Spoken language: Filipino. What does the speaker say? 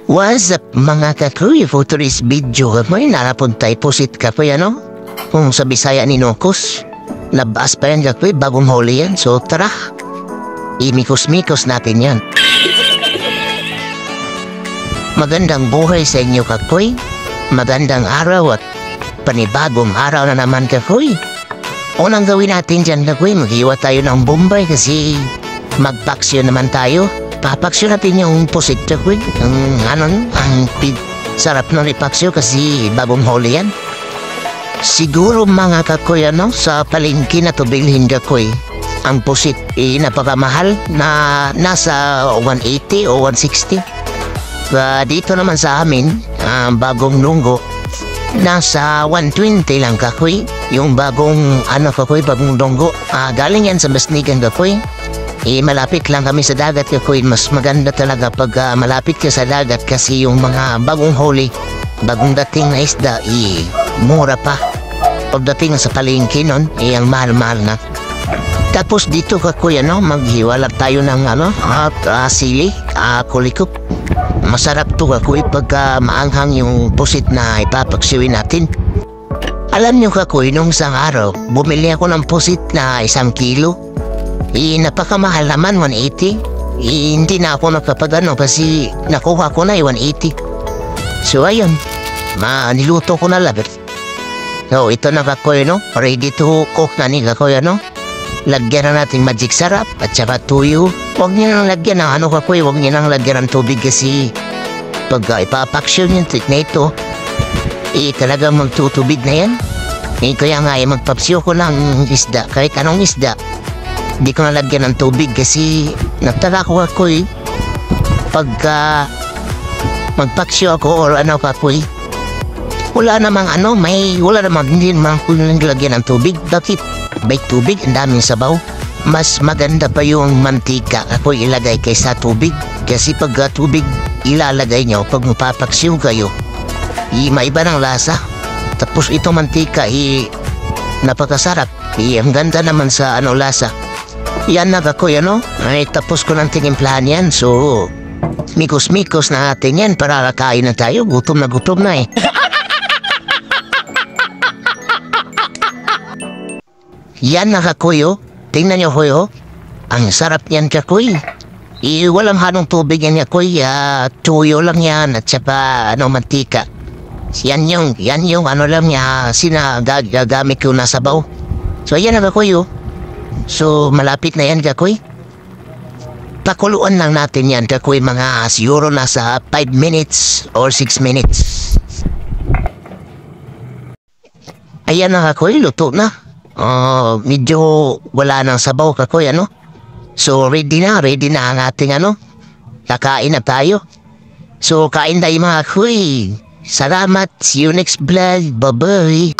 What's up mga kakuy, for today's video may narapuntay pusit kakuy kung sa Bisaya ni Nokos. Labas pa yan kakuy, bagong huli yan. So tara, imikos-mikos natin yan. Magandang buhay sa inyo kakuy. Magandang araw at panibagong araw na naman kakuy. Unang gawin natin dyan kakuy, maghiwa tayo ng Bombay kasi magpaksyo naman tayo. Papaksyo natin yung pusit kakuy. Ang sarap ng ipaksyo kasi bagong huli yan. Siguro mga kakuy sa palengke na to bilhin kakuy. Ang pusit napakamahal na nasa 180 o 160. Dito naman sa amin, bagong lunggo, nasa 120 lang kakuy. Yung bagong kakuy, bagong lunggo. Galing yan sa Basnigan kakuy. Malapit lang kami sa dagat kakuy. Mas maganda talaga pag malapit ka sa dagat kasi yung mga bagong huli, bagong dating na isda, mura pa. Pagdating sa palengke nun, ang mahal-mahal na. Tapos dito kakuy, maghiwala tayo ng sili, kulikop. Masarap to kakuy pag maanghang yung pusit na ipapaksiwin natin. Alam nyo kakuy, nung isang araw, bumili ako ng pusit na 1 kilo. Napakamahal naman, 180. Hindi na ako nakapagano kasi nakuha ko na 180. So ayun, niluto ko na labit. So ito na kakoy, ready to cook na ni kakoy, Lagyan na natin magic sarap at saka tuyo. Huwag niyo nang lagyan ng kakoy, huwag niyo nang lagyan ng tubig kasi pag ipapaksyon yung trick na ito, talagang magtutubig na yan. Kaya nga magpaksyo ko ng isda, kahit anong isda. Di ko nalagyan ng tubig kasi nagtaka ko kakoy pagka magpaksyo ako or kakoy. Wala namang wala namang hindi naman ko nilagyan ng tubig. Bakit? May tubig, ang daming sabaw. Mas maganda pa yung mantika kakoy ilagay kaysa tubig. Kasi pag tubig ilalagay nyo, pag mapapaksyo kayo, maiba ng lasa. Tapos ito mantika, napakasarap. Ang ganda naman sa lasa. Yan na kakoy, ay tapos ko ng tinimplahan yan. So, mikos-mikos na natin yan para kain na tayo. Gutom na eh. Yan na kakoy, tingnan nyo koy, ang sarap yan kakoy. Walang hanong tubig yan kakoy, tuyo lang yan at saka mantika. Yan yung lang niya, sinagagamit ko na sabaw. So yan na kakoy, So, malapit na yan, kakoy. Pakuluan lang natin yan, kakoy, mga siguro nasa 5 minutes or 6 minutes. Ayan na, kakoy, luto na. Medyo wala nang sabaw, kakoy, So, ready na ang ating, kakain na tayo. So, kain tayo, mga kakoy. Salamat. See you next vlog. Bye-bye.